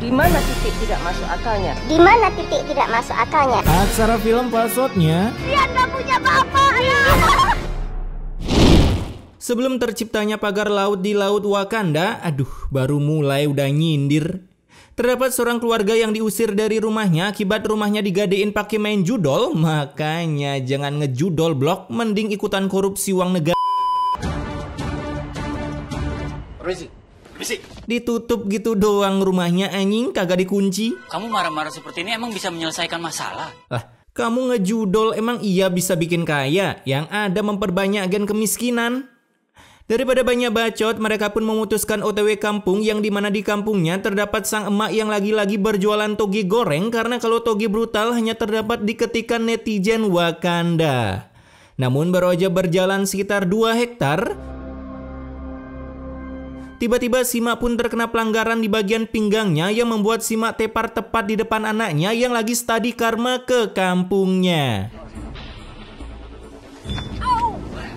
Di mana titik tidak masuk akalnya? Di mana titik tidak masuk akalnya? Aksara film passwordnya. Dia nggak punya bapak ya. Sebelum terciptanya pagar laut di Laut Wakanda, baru mulai udah nyindir. Terdapat seorang keluarga yang diusir dari rumahnya akibat rumahnya digadein pakai main judol. Makanya jangan ngejudol blok, mending ikutan korupsi uang negara. Ditutup gitu doang rumahnya, anjing, kagak dikunci. Kamu marah-marah seperti ini emang bisa menyelesaikan masalah? Lah, kamu ngejudol emang iya bisa bikin kaya? Yang ada memperbanyak agen kemiskinan. Daripada banyak bacot, mereka pun memutuskan OTW kampung yang dimana di kampungnya terdapat sang emak yang lagi-lagi berjualan toge goreng karena kalau toge brutal hanya terdapat di ketikan netizen Wakanda. Namun baru aja berjalan sekitar 2 hektar, tiba-tiba Sima pun terkena pelanggaran di bagian pinggangnya yang membuat Sima tepar tepat di depan anaknya yang lagi studi karma ke kampungnya.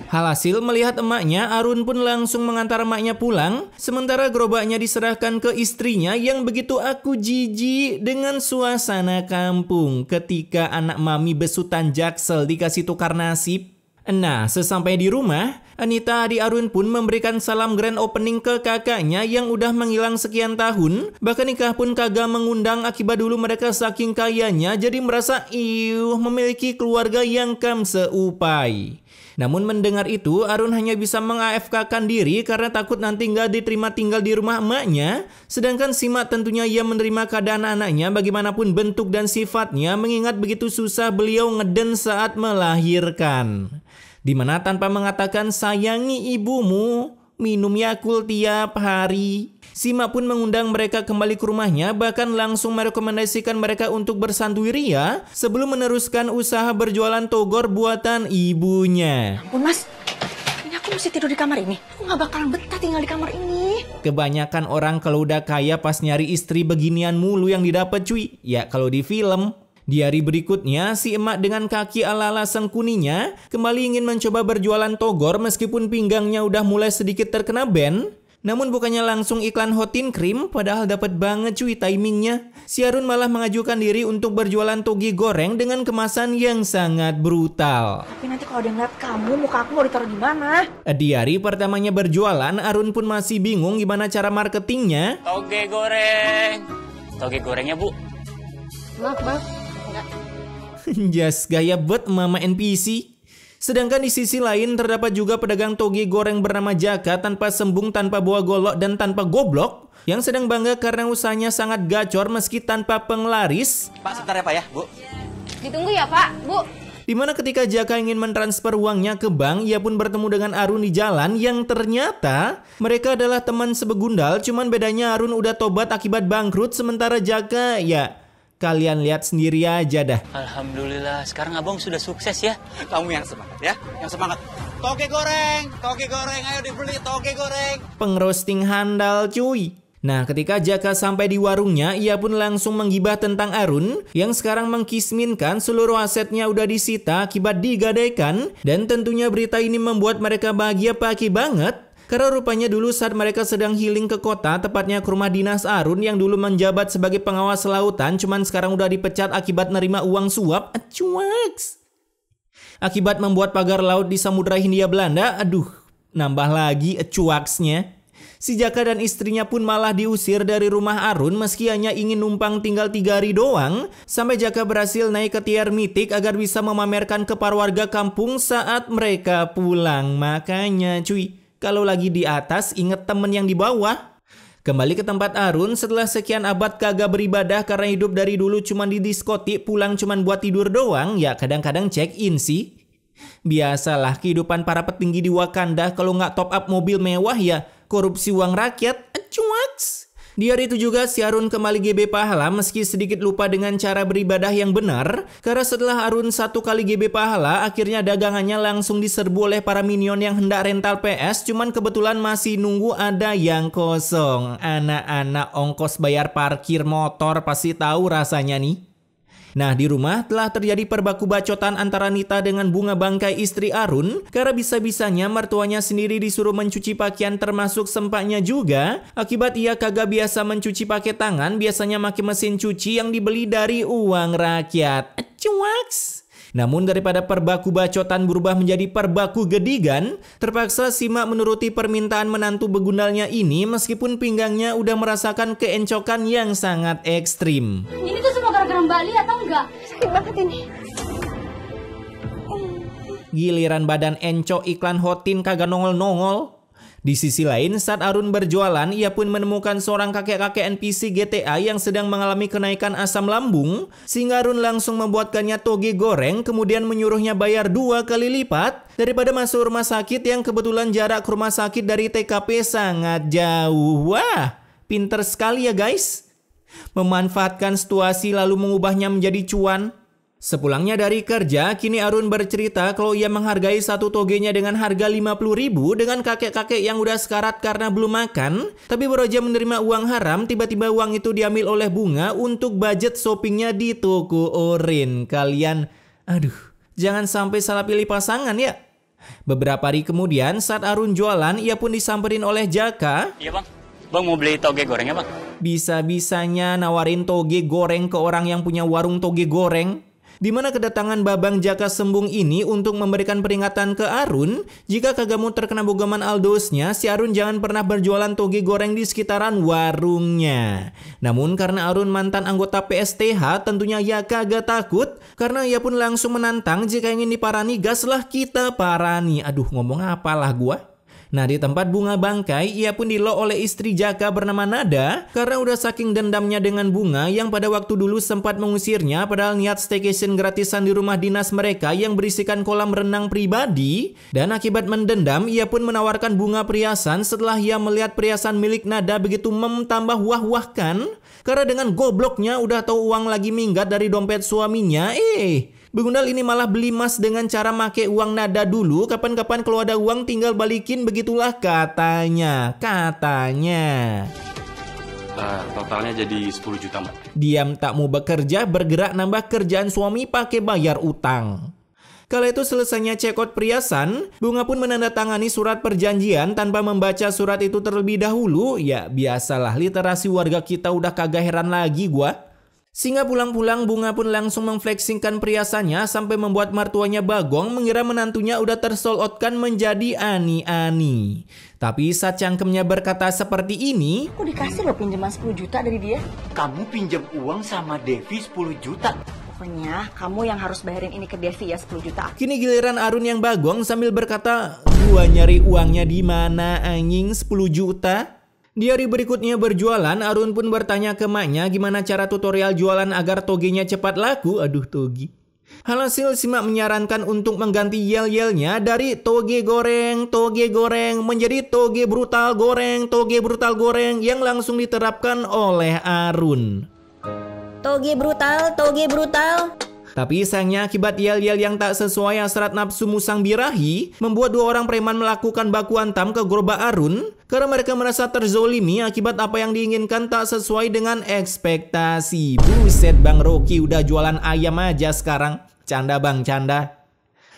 Alhasil melihat emaknya, Arun pun langsung mengantar emaknya pulang, sementara gerobaknya diserahkan ke istrinya yang begitu aku jijik dengan suasana kampung ketika anak mami besutan Jaksel dikasih tukar nasib. Nah, sesampai di rumah, Anita adik Arun pun memberikan salam grand opening ke kakaknya yang udah menghilang sekian tahun. Bahkan nikah pun kagak mengundang akibat dulu mereka saking kayanya jadi merasa memiliki keluarga yang seupai. Namun mendengar itu, Arun hanya bisa meng-AFK-kan diri karena takut nanti nggak diterima tinggal di rumah emaknya. Sedangkan Sima tentunya ia menerima keadaan anaknya bagaimanapun bentuk dan sifatnya, mengingat begitu susah beliau ngeden saat melahirkan. Dimana tanpa mengatakan sayangi ibumu, minum Yakult tiap hari. Sima pun mengundang mereka kembali ke rumahnya, bahkan langsung merekomendasikan mereka untuk bersantui ria sebelum meneruskan usaha berjualan togor buatan ibunya. Ampun mas, ini aku mesti tidur di kamar ini. Aku nggak bakalan betah tinggal di kamar ini. Kebanyakan orang kalau udah kaya pas nyari istri beginian mulu yang didapat cuy. Ya kalau di film. Di hari berikutnya, si emak dengan kaki ala-ala sengkuninya kembali ingin mencoba berjualan togor meskipun pinggangnya udah mulai sedikit terkena band. Namun bukannya langsung iklan Hotin Cream, padahal dapat banget cuy timingnya. Si Arun malah mengajukan diri untuk berjualan toge goreng dengan kemasan yang sangat brutal. Tapi nanti kalau dia ngeliat kamu, muka aku mau ditaruh di mana? Di hari pertamanya berjualan, Arun pun masih bingung gimana cara marketingnya. Toge goreng. Toge gorengnya bu. Maaf. Jas gaya buat mama NPC. Sedangkan di sisi lain terdapat juga pedagang toge goreng bernama Jaka tanpa sembung, tanpa buah golok, dan tanpa goblok yang sedang bangga karena usahanya sangat gacor meski tanpa penglaris. Pak sebentar ya pak ya bu. Ditunggu ya pak, bu. Dimana ketika Jaka ingin mentransfer uangnya ke bank, ia pun bertemu dengan Arun di jalan yang ternyata mereka adalah teman sebegundal, cuman bedanya Arun udah tobat akibat bangkrut sementara Jaka kalian lihat sendiri aja dah. Alhamdulillah, sekarang abang sudah sukses ya. Kamu yang semangat ya, yang semangat. Toge goreng, ayo dibeli toge goreng. Pengrosting handal cuy. Nah, ketika Jaka sampai di warungnya, ia pun langsung menggibah tentang Arun yang sekarang mengkisminkan seluruh asetnya udah disita akibat digadaikan. Dan tentunya berita ini membuat mereka bahagia pagi banget. Karena rupanya dulu saat mereka sedang healing ke kota, tepatnya ke rumah dinas Arun yang dulu menjabat sebagai pengawas lautan, cuman sekarang udah dipecat akibat nerima uang suap. Cuaks. Akibat membuat pagar laut di Samudra Hindia Belanda, nambah lagi cuaksnya. Si Jaka dan istrinya pun malah diusir dari rumah Arun meski hanya ingin numpang tinggal 3 hari doang. Sampai Jaka berhasil naik ke tier mitik agar bisa memamerkan ke para warga kampung saat mereka pulang. Makanya cuy, kalau lagi di atas, inget temen yang di bawah. Kembali ke tempat Arun setelah sekian abad kagak beribadah karena hidup dari dulu cuma di diskotik, pulang cuma buat tidur doang, ya kadang-kadang check in sih. Biasalah kehidupan para petinggi di Wakanda, kalau nggak top up mobil mewah ya korupsi uang rakyat. Cuaks. Di hari itu juga si Arun kembali GB pahala meski sedikit lupa dengan cara beribadah yang benar. Karena setelah Arun 1 kali GB pahala, akhirnya dagangannya langsung diserbu oleh para minion yang hendak rental PS. Cuman kebetulan masih nunggu ada yang kosong. Anak-anak ongkos bayar parkir motor pasti tahu rasanya nih. Nah, di rumah telah terjadi perbaku bacotan antara Nita dengan Bunga Bangkai istri Arun karena bisa-bisanya mertuanya sendiri disuruh mencuci pakaian termasuk sempaknya juga akibat ia kagak biasa mencuci pakai tangan, biasanya pakai mesin cuci yang dibeli dari uang rakyat. Cuaks. Namun daripada perbaku bacotan berubah menjadi perbaku gedigan, terpaksa Simak menuruti permintaan menantu begundalnya ini meskipun pinggangnya udah merasakan keencokan yang sangat ekstrim. Ini tuh semua gara-gara Mbak Li atau enggak? Sakit banget ini. Giliran badan encok iklan Hotin kagak nongol-nongol. Di sisi lain, saat Arun berjualan, ia pun menemukan seorang kakek-kakek NPC GTA yang sedang mengalami kenaikan asam lambung, sehingga Arun langsung membuatkannya toge goreng, kemudian menyuruhnya bayar 2 kali lipat daripada masuk rumah sakit yang kebetulan jarak ke rumah sakit dari TKP sangat jauh. Wah, pinter sekali ya guys. Memanfaatkan situasi lalu mengubahnya menjadi cuan. Sepulangnya dari kerja, kini Arun bercerita kalau ia menghargai satu togenya dengan harga 50.000 dengan kakek-kakek yang udah sekarat karena belum makan. Tapi baru aja menerima uang haram, tiba-tiba uang itu diambil oleh Bunga untuk budget shoppingnya di toko Oren. Kalian, aduh, jangan sampai salah pilih pasangan ya. Beberapa hari kemudian, saat Arun jualan, ia pun disamperin oleh Jaka. Iya bang, bang mau beli toge gorengnya bang? Bisa-bisanya nawarin toge goreng ke orang yang punya warung toge goreng. Di mana kedatangan Babang Jaka Sembung ini untuk memberikan peringatan ke Arun, jika kagak mau terkena bogaman Aldosnya, si Arun jangan pernah berjualan toge goreng di sekitaran warungnya. Namun karena Arun mantan anggota PSTH, tentunya ia kagak takut, karena ia pun langsung menantang jika ingin diparani, gaslah kita parani. Aduh, ngomong apalah gua. Nah, di tempat Bunga Bangkai, ia pun dilo oleh istri Jaka bernama Nada karena udah saking dendamnya dengan Bunga yang pada waktu dulu sempat mengusirnya padahal niat staycation gratisan di rumah dinas mereka yang berisikan kolam renang pribadi. Dan akibat mendendam, ia pun menawarkan Bunga perhiasan setelah ia melihat perhiasan milik Nada begitu tambah wah-wahkan. Karena dengan gobloknya udah tahu uang lagi minggat dari dompet suaminya, Begundal ini malah beli emas dengan cara make uang Nada dulu, kapan-kapan kalau ada uang tinggal balikin, begitulah katanya. Totalnya jadi 10 juta mbak. Diam tak mau bekerja, bergerak nambah kerjaan suami pakai bayar utang. Kala itu selesainya cekot perhiasan, Bunga pun menandatangani surat perjanjian tanpa membaca surat itu terlebih dahulu. Ya biasalah, literasi warga kita udah kagak heran lagi gua. Sehingga pulang-pulang Bunga pun langsung memfleksingkan perhiasannya sampai membuat mertuanya Bagong mengira menantunya udah tersolotkan menjadi ani-ani. Tapi saat cangkemnya berkata seperti ini, Aku dikasih loh pinjaman 10 juta dari dia. Kamu pinjam uang sama Devi 10 juta? Pokoknya kamu yang harus bayarin ini ke Devi ya 10 juta. Kini giliran Arun yang Bagong sambil berkata, gua nyari uangnya di mana anjing 10 juta? Di hari berikutnya berjualan, Arun pun bertanya ke maknya gimana cara tutorial jualan agar togenya cepat laku. Aduh togi. Alhasil Simak menyarankan untuk mengganti yel-yelnya dari toge goreng menjadi toge brutal goreng yang langsung diterapkan oleh Arun. Toge brutal. Tapi sayangnya akibat yel-yel yang tak sesuai hasrat nafsu musang birahi, membuat 2 orang preman melakukan baku hantam ke gerobak Arun karena mereka merasa terzolimi akibat apa yang diinginkan tak sesuai dengan ekspektasi. Buset, Bang Rocky udah jualan ayam aja sekarang. Canda bang, canda.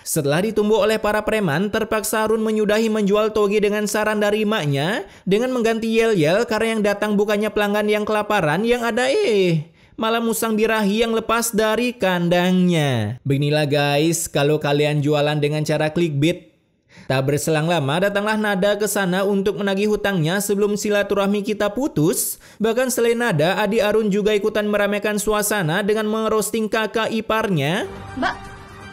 Setelah ditumbuk oleh para preman, terpaksa Arun menyudahi menjual toge dengan saran dari emaknya dengan mengganti yel-yel karena yang datang bukannya pelanggan yang kelaparan, yang ada malah musang birahi yang lepas dari kandangnya. Beginilah guys, kalau kalian jualan dengan cara clickbait. Tak berselang lama, datanglah Nada ke sana untuk menagih hutangnya sebelum silaturahmi kita putus. Bahkan selain Nada, adik Arun juga ikutan meramaikan suasana dengan mengerosting kakak iparnya. Mbak,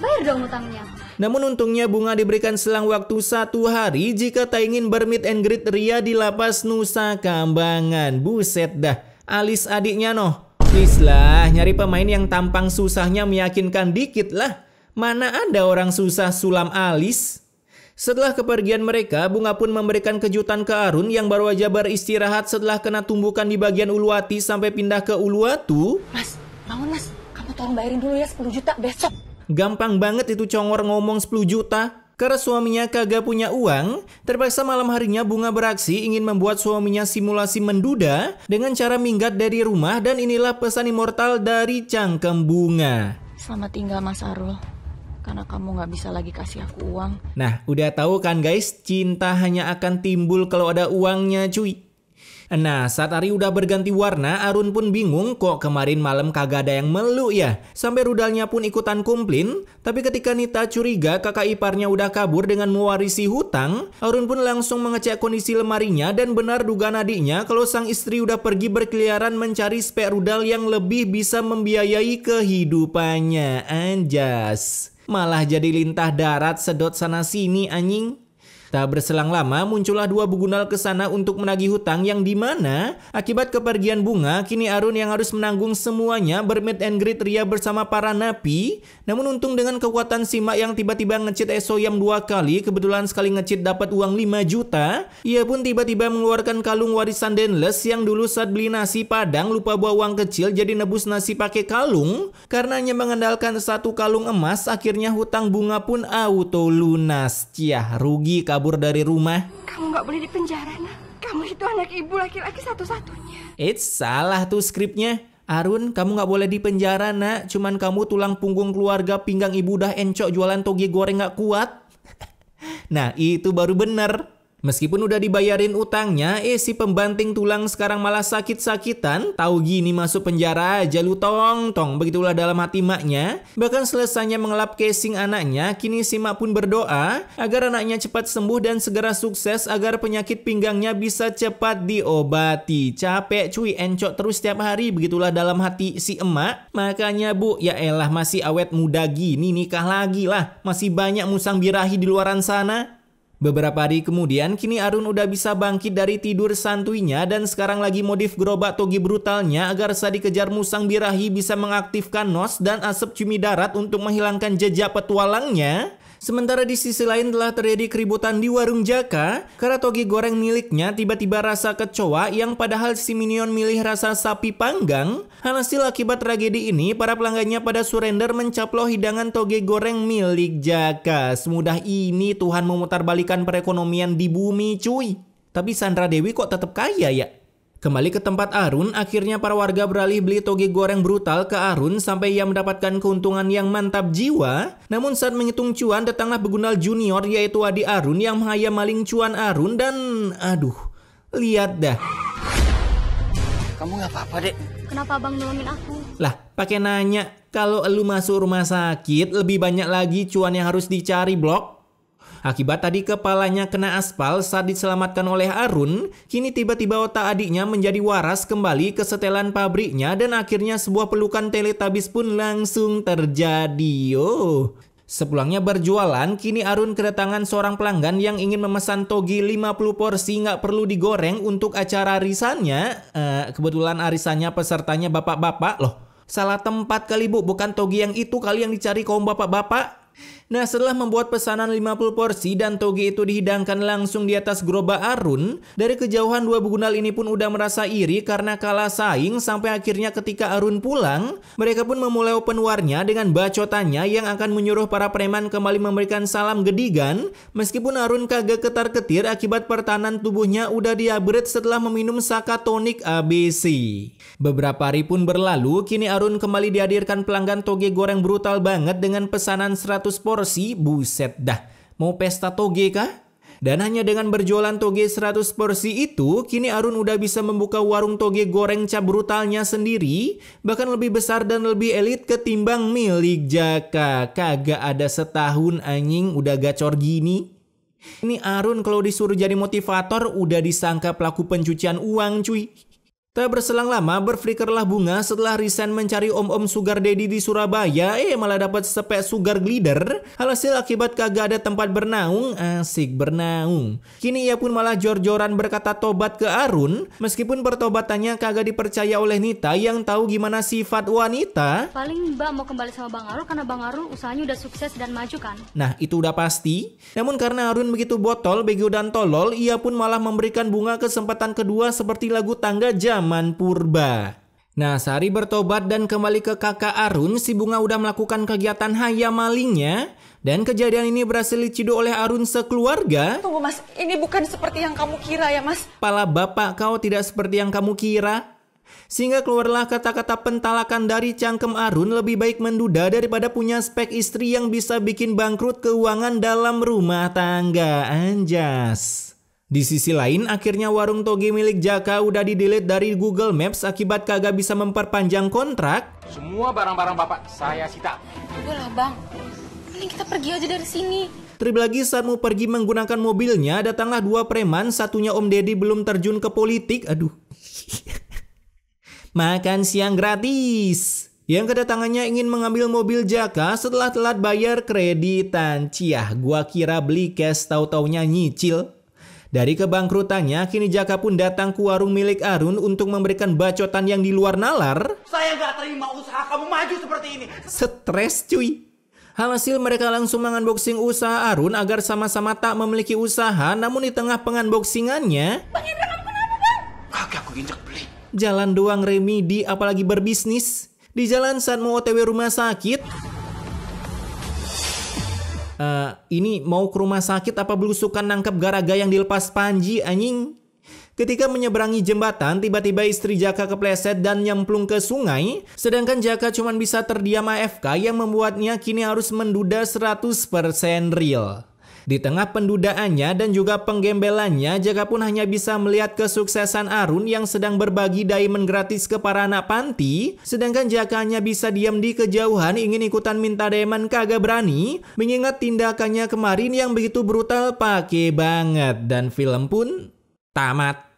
bayar dong utangnya. Namun untungnya Bunga diberikan selang waktu 1 hari jika tak ingin bermeet and greet Ria di lapas Nusa Kambangan. Buset dah, alis adiknya noh. Please lah, nyari pemain yang tampang susahnya meyakinkan dikit lah. Mana ada orang susah sulam alis. Setelah kepergian mereka, Bunga pun memberikan kejutan ke Arun yang baru aja beristirahat setelah kena tumbukan di bagian Uluwati sampai pindah ke Uluwatu. Mas, bangun mas. Kamu tolong bayarin dulu ya 10 juta besok. Gampang banget itu congor ngomong 10 juta. Karena suaminya kagak punya uang, terpaksa malam harinya Bunga beraksi ingin membuat suaminya simulasi menduda dengan cara minggat dari rumah, dan inilah pesan immortal dari cangkem Bunga. Selamat tinggal Mas Arul. Karena kamu nggak bisa lagi kasih aku uang. Nah, udah tahu kan guys, cinta hanya akan timbul kalau ada uangnya cuy. Nah, saat hari udah berganti warna, Arun pun bingung kok kemarin malam kagak ada yang meluk ya. Sampai rudalnya pun ikutan komplain. Tapi ketika Nita curiga kakak iparnya udah kabur dengan mewarisi hutang, Arun pun langsung mengecek kondisi lemarinya dan benar dugaan adiknya kalau sang istri udah pergi berkeliaran mencari spare rudal yang lebih bisa membiayai kehidupannya. Anjas. Malah jadi lintah darat sedot sana sini anjing. Tak berselang lama muncullah dua begunal ke sana untuk menagih hutang, yang dimana akibat kepergian Bunga kini Arun yang harus menanggung semuanya, bermeet and greet ria bersama para napi. Namun untung dengan kekuatan Simak yang tiba-tiba nge-cheat Esoyam 2 kali, kebetulan sekali nge-cheat dapat uang 5 juta. Ia pun tiba-tiba mengeluarkan kalung warisan Denles yang dulu saat beli nasi padang lupa bawa uang kecil jadi nebus nasi pakai kalung. Karenanya mengandalkan satu kalung emas, akhirnya hutang Bunga pun auto lunas. Ciah, rugi kabur dari rumah. Kamu nggak boleh dipenjara, nak. Kamu itu anak ibu laki-laki satu-satunya. Salah tuh skripnya. Arun, kamu nggak boleh dipenjara nak. Cuman kamu tulang punggung keluarga, pinggang ibu udah encok, jualan toge goreng nggak kuat. Nah, itu baru bener. Meskipun udah dibayarin utangnya, si pembanting tulang sekarang malah sakit-sakitan. Tahu gini masuk penjara aja lu tong. Begitulah dalam hati maknya. Bahkan selesainya mengelap casing anaknya, kini si mak pun berdoa agar anaknya cepat sembuh dan segera sukses agar penyakit pinggangnya bisa cepat diobati. Capek cuy, encok terus setiap hari. Begitulah dalam hati si emak. Makanya bu, ya elah masih awet muda gini, nikah lagi lah. Masih banyak musang birahi di luaran sana. Beberapa hari kemudian, kini Arun udah bisa bangkit dari tidur santuinya dan sekarang lagi modif gerobak toge brutalnya agar saat dikejar musang birahi bisa mengaktifkan nos dan asap cumi darat untuk menghilangkan jejak petualangnya. Sementara di sisi lain telah terjadi keributan di warung Jaka karena toge goreng miliknya tiba-tiba rasa kecoa yang padahal si minion milih rasa sapi panggang. Hasil akibat tragedi ini, para pelanggannya pada surrender mencaploh hidangan toge goreng milik Jaka. Semudah ini Tuhan memutarbalikan perekonomian di bumi cuy. Tapi Sandra Dewi kok tetap kaya ya? Kembali ke tempat Arun, akhirnya para warga beralih beli toge goreng brutal ke Arun sampai ia mendapatkan keuntungan yang mantap jiwa. Namun saat menghitung cuan, datanglah begunal junior yaitu adik Arun yang menghayal maling cuan Arun dan aduh, lihat dah. Kamu nggak apa-apa, Dek? Kenapa abang nolongin aku? Lah, pakai nanya, kalau elu masuk rumah sakit lebih banyak lagi cuan yang harus dicari blok. Akibat tadi kepalanya kena aspal saat diselamatkan oleh Arun, kini tiba-tiba otak adiknya menjadi waras kembali ke setelan pabriknya dan akhirnya sebuah pelukan Teletubbies pun langsung terjadi. Sepulangnya berjualan, kini Arun kedatangan seorang pelanggan yang ingin memesan toge 50 porsi nggak perlu digoreng untuk acara arisannya. Kebetulan arisannya pesertanya bapak-bapak loh. Salah tempat kali bu, bukan toge yang itu kali yang dicari kaum bapak-bapak. Nah, setelah membuat pesanan 50 porsi dan toge itu dihidangkan langsung di atas gerobak Arun, dari kejauhan dua begunal ini pun udah merasa iri karena kalah saing sampai akhirnya ketika Arun pulang, mereka pun memulai open war-nya dengan bacotannya yang akan menyuruh para preman kembali memberikan salam gedigan, meskipun Arun kagak ketar-ketir akibat pertahanan tubuhnya udah di-upgrade setelah meminum Saka Tonic ABC. Beberapa hari pun berlalu, kini Arun kembali dihadirkan pelanggan toge goreng brutal banget dengan pesanan 100 porsi. Buset dah, mau pesta toge kah? Dan hanya dengan berjualan toge 100 porsi itu, kini Arun udah bisa membuka warung toge goreng cap brutalnya sendiri, bahkan lebih besar dan lebih elit ketimbang milik Jaka. Kagak ada setahun anjing udah gacor gini. Ini Arun kalau disuruh jadi motivator udah disangka pelaku pencucian uang cuy. Tak berselang lama, berflikerlah Bunga setelah resign mencari om-om sugar daddy di Surabaya, malah dapat sepek sugar glider. Hasil akibat kagak ada tempat bernaung, asik bernaung. Kini ia pun malah jor-joran berkata tobat ke Arun, meskipun pertobatannya kagak dipercaya oleh Nita yang tahu gimana sifat wanita. Paling Mbak mau kembali sama Bang Arul karena Bang Arul usahanya udah sukses dan maju kan? Nah, itu udah pasti. Namun karena Arun begitu botol, bego dan tolol, ia pun malah memberikan Bunga kesempatan kedua seperti lagu tangga zaman purba. Nah, sehari bertobat dan kembali ke kakak Arun, si Bunga udah melakukan kegiatan hayam malingnya. Dan kejadian ini berhasil diciduk oleh Arun sekeluarga. Tunggu mas, ini bukan seperti yang kamu kira ya mas. Pala bapak kau tidak seperti yang kamu kira. Sehingga keluarlah kata-kata pentalakan dari cangkem Arun, lebih baik menduda daripada punya spek istri yang bisa bikin bangkrut keuangan dalam rumah tangga. Anjas. Di sisi lain, akhirnya warung toge milik Jaka udah di-delete dari Google Maps akibat kagak bisa memperpanjang kontrak. Semua barang-barang bapak saya sita. Udahlah bang, mending kita pergi aja dari sini. Terlebih lagi saat mau pergi menggunakan mobilnya, datanglah dua preman, satunya Om Deddy belum terjun ke politik. Aduh. Makan siang gratis. Yang kedatangannya ingin mengambil mobil Jaka setelah telat bayar kreditan. Ciah, gua kira beli cash, tahu-taunya nyicil. Dari kebangkrutannya, kini Jaka pun datang ke warung milik Arun untuk memberikan bacotan yang di luar nalar. Saya nggak terima usaha kamu maju seperti ini. Stres cuy. Hasil mereka langsung mengunboxing usaha Arun agar sama-sama tak memiliki usaha. Namun di tengah pengunboxingannya, Bang Hendra, kamu kenapa bang? Kagak aku injek beli. jalan doang remedi apalagi berbisnis. Di jalan saat mau OTW rumah sakit. Ini mau ke rumah sakit apa belusukan nangkep garaga yang dilepas Panji anjing. Ketika menyeberangi jembatan, tiba-tiba istri Jaka kepleset dan nyemplung ke sungai. Sedangkan Jaka cuma bisa terdiam AFK yang membuatnya kini harus menduda 100% real. Di tengah pendudaannya dan juga penggembelannya, Jaka pun hanya bisa melihat kesuksesan Arun yang sedang berbagi diamond gratis ke para anak panti. Sedangkan Jaka hanya bisa diam di kejauhan, ingin ikutan minta diamond kagak berani. Mengingat tindakannya kemarin yang begitu brutal, pakai banget. Dan film pun tamat.